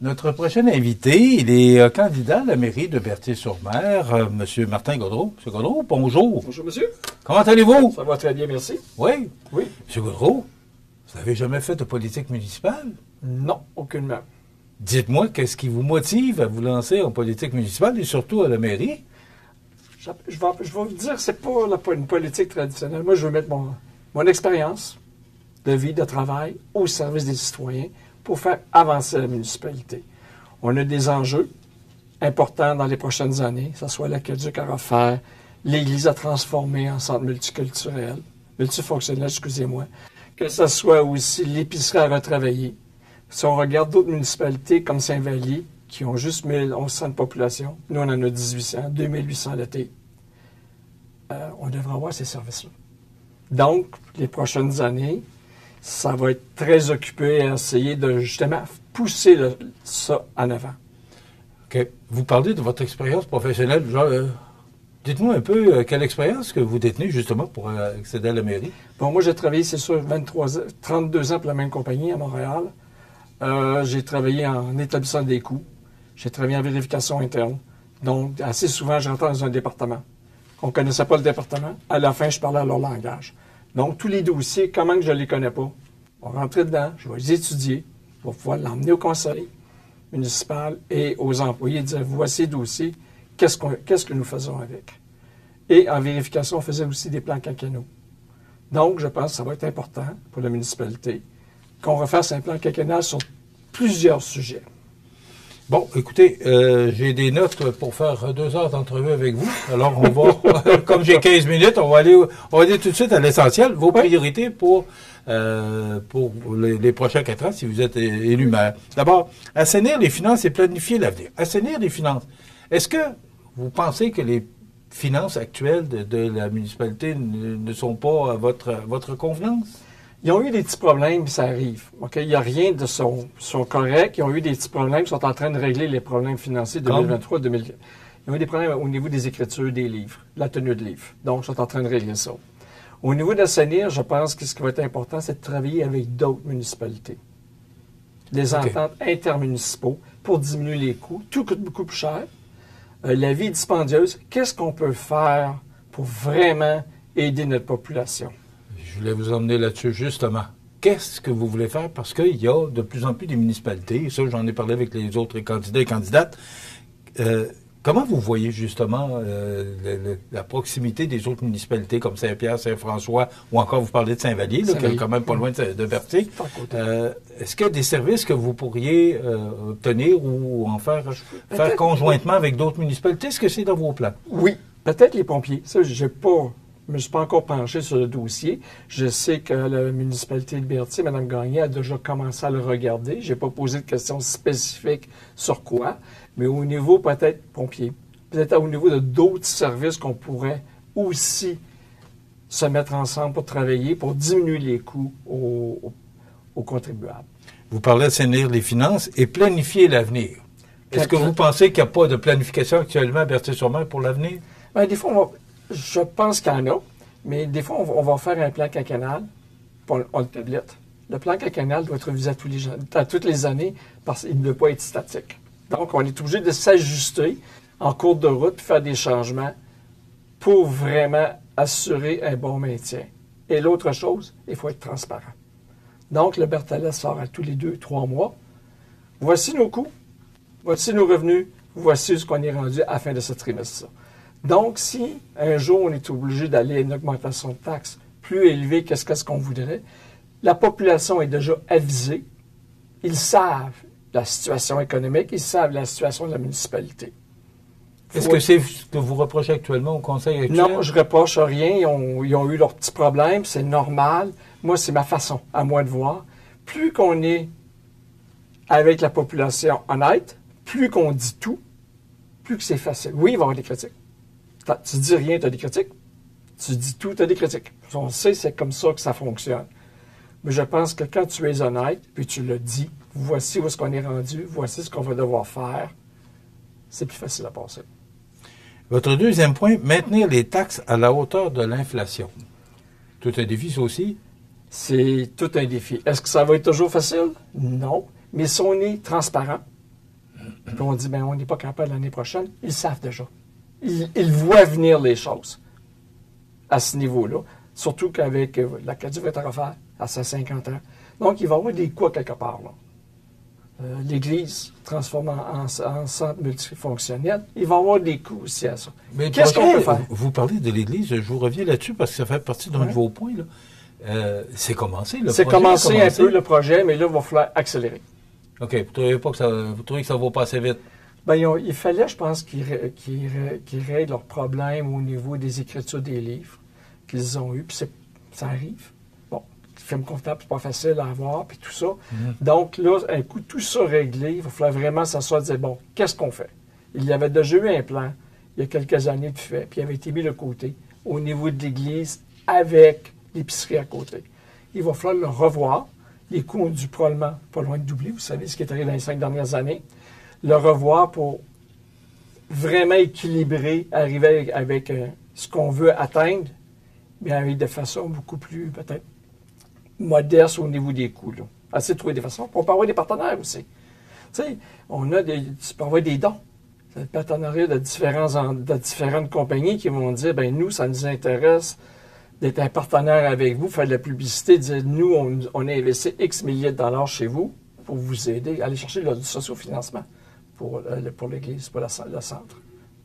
Notre prochain invité, il est candidat à la mairie de Berthier-sur-Mer, M. Martin Gaudreault. M. Gaudreault, bonjour. Bonjour, monsieur. Comment allez-vous? Ça va très bien, merci. Oui? Oui. M. Gaudreault, vous n'avez jamais fait de politique municipale? Non, aucunement. Dites-moi, qu'est-ce qui vous motive à vous lancer en politique municipale et surtout à la mairie? Je vais vous dire, c'est pas une politique traditionnelle. Moi, je veux mettre mon expérience de vie, de travail au service des citoyens pour faire avancer la municipalité. On a des enjeux importants dans les prochaines années, que ce soit l'aqueduc à refaire, l'église à transformer en centre multifonctionnel, excusez-moi, que ce soit aussi l'épicerie à retravailler. Si on regarde d'autres municipalités comme Saint-Vallier, qui ont juste 1100 de population, nous on en a 1800, 2800 l'été, on devrait avoir ces services-là. Donc, les prochaines années, ça va être très occupé à essayer de justement pousser ça en avant. OK. Vous parlez de votre expérience professionnelle. Dites-moi un peu quelle expérience que vous détenez justement pour accéder à la mairie. Bon, moi, j'ai travaillé, c'est sûr, 32 ans pour la même compagnie à Montréal. J'ai travaillé en établissant des coûts. J'ai travaillé en vérification interne. Donc, assez souvent, je rentrais dans un département. On ne connaissait pas le département. À la fin, je parlais à leur langage. Donc, tous les dossiers, comment que je ne les connais pas? On va rentrer dedans, je vais les étudier, je vais pouvoir l'emmener au conseil municipal et aux employés et dire, voici les dossiers, qu'est-ce que nous faisons avec? Et en vérification, on faisait aussi des plans quinquennaux. Donc, je pense que ça va être important pour la municipalité qu'on refasse un plan quinquennal sur plusieurs sujets. Bon, écoutez, j'ai des notes pour faire 2 heures d'entrevue avec vous. Alors, on va, comme j'ai 15 minutes, on va aller tout de suite à l'essentiel. Vos priorités pour les prochains 4 ans, si vous êtes élu maire. D'abord, assainir les finances et planifier l'avenir. Assainir les finances. Est-ce que vous pensez que les finances actuelles de la municipalité ne sont pas à votre convenance? Ils ont eu des petits problèmes, ça arrive. Okay? Il n'y a rien de sont corrects. Ils ont eu des petits problèmes. Ils sont en train de régler les problèmes financiers 2023-2024. Ils ont eu des problèmes au niveau des écritures des livres, la tenue de livres. Donc, ils sont en train de régler ça. Au niveau d'assainir, je pense que ce qui va être important, c'est de travailler avec d'autres municipalités. Des ententes intermunicipaux pour diminuer les coûts. Tout coûte beaucoup plus cher. La vie est dispendieuse. Qu'est-ce qu'on peut faire pour vraiment aider notre population? Je voulais vous emmener là-dessus, justement. Qu'est-ce que vous voulez faire? Parce qu'il y a de plus en plus des municipalités, et ça, j'en ai parlé avec les autres candidats et candidates. Comment vous voyez, justement, la proximité des autres municipalités, comme Saint-Pierre, Saint-François, ou encore, vous parlez de Saint-Vallier, qui est quand même pas loin de Berthier. Est-ce qu'il y a des services que vous pourriez obtenir ou en faire conjointement avec d'autres municipalités? Est-ce que c'est dans vos plans? Oui, peut-être les pompiers. Ça, je ne me suis pas encore penché sur le dossier. Je sais que la municipalité de Berthier, Mme Gagné, a déjà commencé à le regarder. Je n'ai pas posé de questions spécifiques sur quoi, mais au niveau peut-être pompiers, peut-être au niveau de d'autres services qu'on pourrait aussi se mettre ensemble pour travailler, pour diminuer les coûts aux contribuables. Vous parlez d'assainir les finances et planifier l'avenir. Est-ce que vous pensez qu'il n'y a pas de planification actuellement à Berthier-sur-Mer pour l'avenir? Bien, des fois, je pense qu'il y en a, mais des fois, on va faire un plan quinquennal, puis on le tablette. Le plan quinquennal doit être révisé à toutes les années parce qu'il ne doit pas être statique. Donc, on est obligé de s'ajuster en cours de route puis faire des changements pour vraiment assurer un bon maintien. Et l'autre chose, il faut être transparent. Donc, le Berthalas sort à tous les 2-3 mois. Voici nos coûts, voici nos revenus, voici ce qu'on est rendu à la fin de ce trimestre. Donc, si un jour on est obligé d'aller à une augmentation de taxes plus élevée que ce qu'on voudrait, la population est déjà avisée. Ils savent la situation économique, ils savent la situation de la municipalité. Est-ce que c'est ce que vous reprochez actuellement au conseil actuel? Non, je ne reproche rien. Ils ont eu leurs petits problèmes, c'est normal. Moi, c'est ma façon, à moi de voir. Plus qu'on est avec la population honnête, plus qu'on dit tout, plus que c'est facile. Oui, il va y avoir des critiques. Tu dis rien, tu as des critiques. Tu dis tout, tu as des critiques. On sait, c'est comme ça que ça fonctionne. Mais je pense que quand tu es honnête, puis tu le dis, voici où est-ce qu'on est rendu, voici ce qu'on va devoir faire, c'est plus facile à passer. Votre deuxième point, maintenir les taxes à la hauteur de l'inflation. Tout un défi, ça aussi? C'est tout un défi. Est-ce que ça va être toujours facile? Non. Mais si on est transparent, Puis on dit, on n'est pas capable l'année prochaine. Ils savent déjà. Ils voient venir les choses à ce niveau-là. Surtout qu'avec la caduve est à refaire à ses 50 ans. Donc, il va y avoir des coûts quelque part, là. L'Église transformée en centre multifonctionnel, il va y avoir des coûts aussi à ça. Mais qu'est-ce qu'on peut faire? Vous parlez de l'Église, je vous reviens là-dessus parce que ça fait partie d'un de vos points. C'est commencé, le projet. C'est commencé un peu le projet, mais là, il va falloir accélérer. OK. Vous trouvez que ça va passer vite? Il fallait, je pense, qu'ils règlent leurs problèmes au niveau des écritures des livres qu'ils ont eus. Puis ça arrive. Bon, le film comptable, c'est pas facile à avoir, puis tout ça. Donc là, un coup, tout ça réglé, il va falloir vraiment s'asseoir et dire, bon, qu'est-ce qu'on fait? Il y avait déjà eu un plan, il y a quelques années de fait, puis il avait été mis de côté au niveau de l'Église avec l'épicerie à côté. Il va falloir le revoir. Les coûts ont dû probablement pas loin de doubler. Vous savez ce qui est arrivé dans les 5 dernières années. Le revoir pour vraiment équilibrer, arriver avec ce qu'on veut atteindre, mais avec de façon beaucoup plus, peut-être, modeste au niveau des coûts. Là. Essayer de trouver des façons. On peut avoir des partenaires aussi. Tu sais, tu peux avoir des dons. Des partenariats de différentes compagnies qui vont dire, nous, ça nous intéresse d'être un partenaire avec vous, faire de la publicité, dire, nous, on a investi X milliers de dollars chez vous pour vous aider à aller chercher du sociofinancement pour l'Église, pour le centre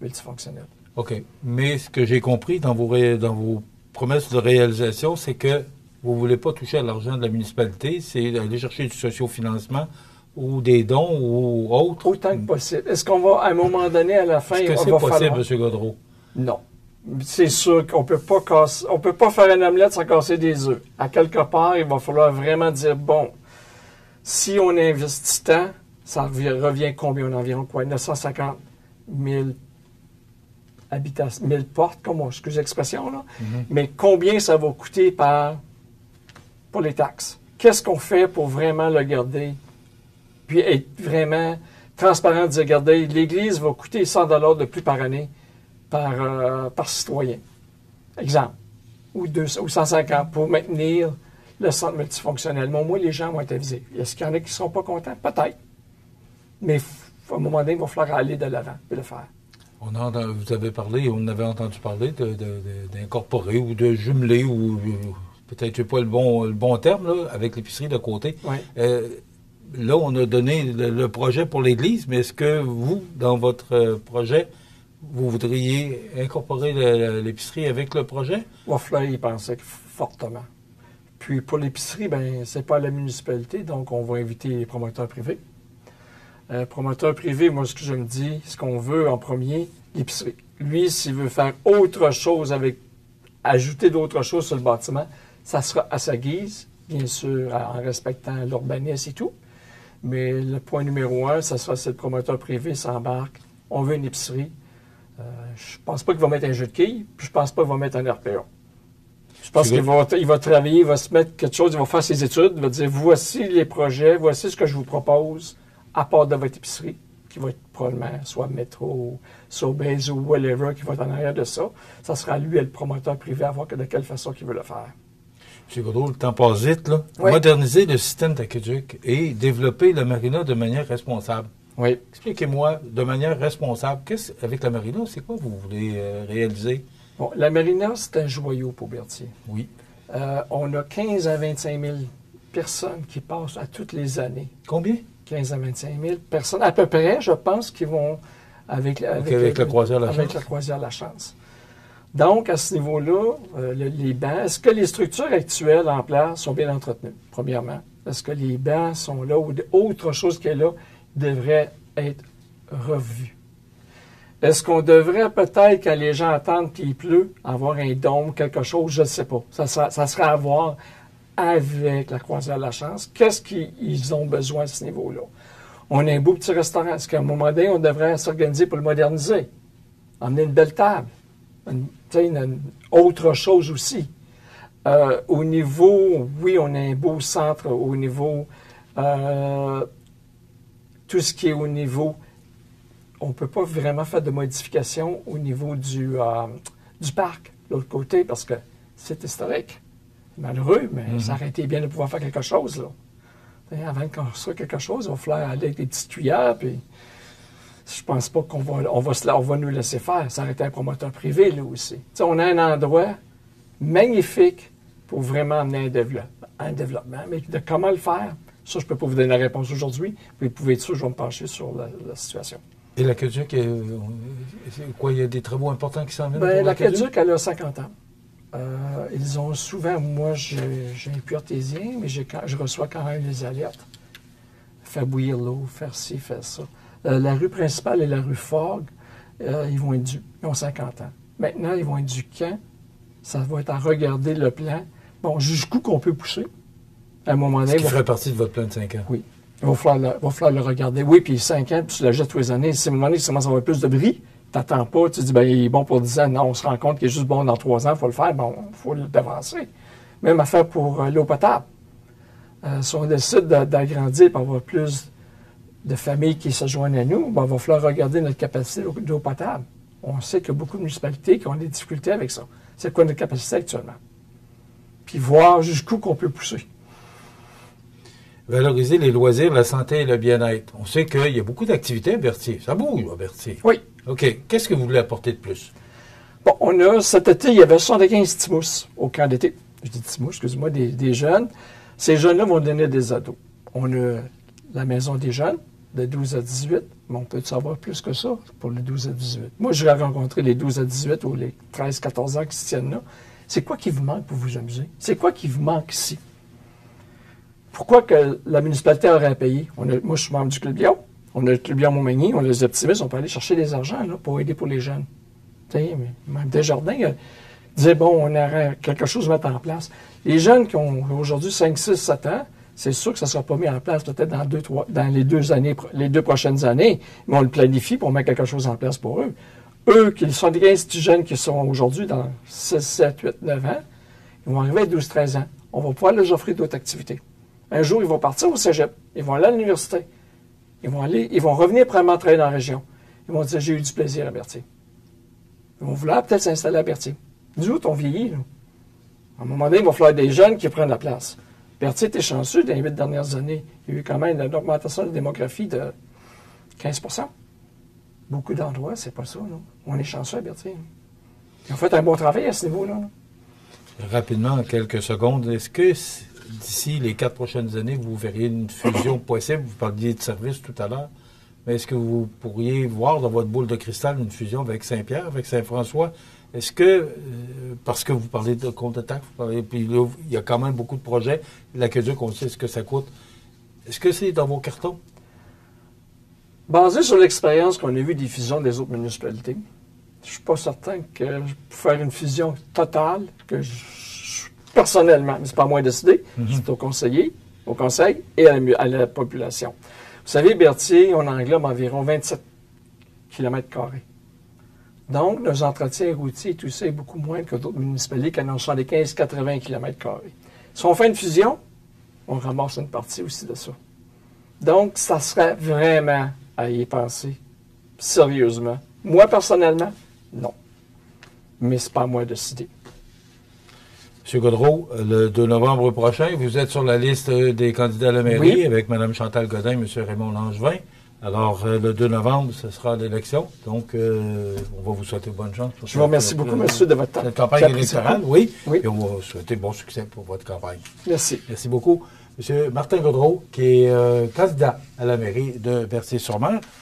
multifonctionnel. OK. Mais ce que j'ai compris dans vos promesses de réalisation, c'est que vous ne voulez pas toucher à l'argent de la municipalité, c'est aller chercher du sociofinancement ou des dons ou autres. Autant que possible. Est-ce qu'on va, à un moment donné, à la fin, est-ce que c'est possible, M. Gaudreault? Non. C'est sûr qu'on peut pas faire une omelette sans casser des œufs. À quelque part, il va falloir vraiment dire, bon, si on investit tant, ça revient combien? Environ quoi? 950 000 habitations, 1000 portes, excusez l'expression, là. Mais combien ça va coûter pour les taxes? Qu'est-ce qu'on fait pour vraiment le garder? Puis être vraiment transparent, de dire, regardez, l'Église va coûter 100 $ de plus par année par citoyen. Exemple. Ou 150 pour maintenir le centre multifonctionnel. Mais au moins, les gens vont être avisés. Est-ce qu'il y en a qui ne seront pas contents? Peut-être. Mais à un moment donné, il va falloir aller de l'avant et le faire. Vous avez parlé, on avait entendu parler d'incorporer ou de jumeler, ou peut-être pas le bon terme, là, avec l'épicerie de côté. Oui. Là, on a donné le projet pour l'Église, mais est-ce que vous, dans votre projet, vous voudriez incorporer l'épicerie avec le projet? Il va falloir y penser fortement. Puis pour l'épicerie, c'est pas la municipalité, donc on va inviter les promoteurs privés. Promoteur privé, moi, ce que je me dis, ce qu'on veut en premier, l'épicerie. Lui, s'il veut faire autre chose ajouter d'autres choses sur le bâtiment, ça sera à sa guise, bien sûr, en respectant l'urbanisme et tout. Mais le point numéro 1, ça sera si le promoteur privé s'embarque. On veut une épicerie. Je pense pas qu'il va mettre un jeu de quilles, puis je pense pas qu'il va mettre un RPA. Je pense qu'il va travailler, il va se mettre quelque chose, il va faire ses études, il va dire, voici les projets, voici ce que je vous propose, à part de votre épicerie, qui va être probablement soit Métro, Sobeys ou whatever, qui va être en arrière de ça. Ça sera lui, le promoteur privé, à voir de quelle façon il veut le faire. M. Gaudreault, le temps passe vite, là. Oui. Moderniser le système d'aqueduc et développer la marina de manière responsable. Oui. Expliquez-moi, de manière responsable, avec la marina, c'est quoi vous voulez réaliser? Bon, la marina, c'est un joyau pour Berthier. Oui. On a 15 à 25 000 personnes qui passent à toutes les années. Combien? 15 à 25 000 personnes, à peu près, je pense, qui vont avec la croisière La Chance. Avec la croisière La Chance. Donc, à ce niveau-là, les bancs, est-ce que les structures actuelles en place sont bien entretenues, premièrement? Est-ce que les bancs sont là ou autre chose qui est là devrait être revue? Est-ce qu'on devrait peut-être, quand les gens attendent qu'il pleut, avoir un dôme, quelque chose, je ne sais pas. Ça sera à voir avec la croisière La Chance. Qu'est-ce qu'ils ont besoin à ce niveau-là? On a un beau petit restaurant. Est-ce qu'à un moment donné, on devrait s'organiser pour le moderniser? Emmener une belle table. Une autre chose aussi. Au niveau, oui, on a un beau centre au niveau, tout ce qui est au niveau, on ne peut pas vraiment faire de modifications au niveau du parc, de l'autre côté, parce que c'est historique. Malheureux, mais ça aurait été bien de pouvoir faire quelque chose, là. Avant de construire quelque chose, il va falloir aller avec des petites cuillères, puis je pense pas on va nous laisser faire. Ça aurait été un promoteur privé, là aussi. T'sais, on a un endroit magnifique pour vraiment amener un développement. Mais de comment le faire, ça, je ne peux pas vous donner la réponse aujourd'hui. Vous pouvez être sûr, je vais me pencher sur la situation. Et l'Aqueduc, quoi, il y a des travaux importants qui s'en viennent? Bien, l'Aqueduc, elle a 50 ans. Ils ont souvent, moi, j'ai un puits artésien, mais je reçois quand même des alertes. Faire bouillir l'eau, faire ci, faire ça. La rue principale et la rue Fogg, ils vont être dus. Ils ont 50 ans. Maintenant, ils vont être dus quand? Ça va être à regarder le plan. Bon, jusqu'où qu'on peut pousser. À un moment donné. Ce qui ferait partie de votre plan de 5 ans. Oui. Il va falloir le regarder. Oui, puis 5 ans, puis tu le jettes tous les années. Si à un moment donné, ça commence à avoir plus de bris, t'attends pas, tu te dis, ben, il est bon pour 10 ans. Non, on se rend compte qu'il est juste bon dans 3 ans, il faut le faire. Bon, il faut le devancer. Même affaire pour l'eau potable. Si on décide d'agrandir pour avoir plus de familles qui se joignent à nous, ben, il va falloir regarder notre capacité d'eau potable. On sait qu'il y a beaucoup de municipalités qui ont des difficultés avec ça. C'est quoi notre capacité actuellement? Puis voir jusqu'où qu'on peut pousser. Valoriser les loisirs, la santé et le bien-être. On sait qu'il y a beaucoup d'activités à Berthier. Ça bouge à Berthier. Oui. OK. Qu'est-ce que vous voulez apporter de plus? Bon, cet été, il y avait 75 timous au camp d'été. Je dis timous, excusez-moi, des jeunes. Ces jeunes-là vont donner des ados. On a la maison des jeunes, de 12 à 18. Mais on peut savoir plus que ça pour les 12 à 18. Moi, je vais rencontrer les 12 à 18 ou les 13-14 ans qui se tiennent là. C'est quoi qui vous manque pour vous amuser? C'est quoi qui vous manque ici? Pourquoi que la municipalité aurait à payer? Moi, je suis membre du Club Lyon. On a le Club Lyon-Montmagny, on a les optimistes, on peut aller chercher des argents là, pour aider pour les jeunes. Même Desjardins disait, bon, on aurait quelque chose à mettre en place. Les jeunes qui ont aujourd'hui 5, 6, 7 ans, c'est sûr que ça ne sera pas mis en place peut-être dans les 2 prochaines années, mais on le planifie pour mettre quelque chose en place pour eux. Eux, qui sont des petits jeunes qui sont aujourd'hui dans 6, 7, 8, 9 ans, ils vont arriver à 12, 13 ans. On va pouvoir leur offrir d'autres activités. Un jour, ils vont partir au cégep, ils vont aller à l'université, ils vont revenir probablement travailler dans la région. Ils vont dire, j'ai eu du plaisir à Berthier. Ils vont vouloir peut-être s'installer à Berthier. Nous autres, on vieillit. Là. À un moment donné, il va falloir des jeunes qui prennent la place. Berthier était chanceux dans les 8 dernières années. Il y a eu quand même une augmentation de démographie de 15 %. Beaucoup d'endroits, c'est pas ça. Non? On est chanceux à Berthier. Ils ont fait un bon travail à ce niveau-là. Là. Rapidement, en quelques secondes, est-ce que d'ici les 4 prochaines années, vous verriez une fusion possible? Vous parliez de services tout à l'heure. Mais est-ce que vous pourriez voir dans votre boule de cristal une fusion avec Saint-Pierre, avec Saint-François? Est-ce que, parce que vous parlez de compte de taxes, puis là, il y a quand même beaucoup de projets, l'Aqueduc, on sait ce que ça coûte. Est-ce que c'est dans vos cartons? Basé sur l'expérience qu'on a vue des fusions des autres municipalités, je ne suis pas certain que pour faire une fusion totale, que personnellement, mais ce n'est pas à moi de décider, c'est au conseil et à la population. Vous savez, Berthier, on englobe environ 27 km². Donc, nos entretiens routiers et tout ça est beaucoup moins que d'autres municipalités qui en ont 75-80 km². Si on fait une fusion, on ramasse une partie aussi de ça. Donc, ça serait vraiment à y penser sérieusement. Moi, personnellement, non. Mais c'est pas à moi de décider. M. Gaudreault, le 2 novembre prochain, vous êtes sur la liste des candidats à la mairie avec Mme Chantal Godin et M. Raymond Langevin. Alors, le 2 novembre, ce sera l'élection. Donc, on va vous souhaiter bonne chance. Je vous remercie beaucoup, monsieur, de votre temps. Cette campagne électorale, oui. Oui. Et on va vous souhaiter bon succès pour votre campagne. Merci. Merci beaucoup. M. Martin Gaudreault, qui est candidat à la mairie de Berthier-sur-Mer.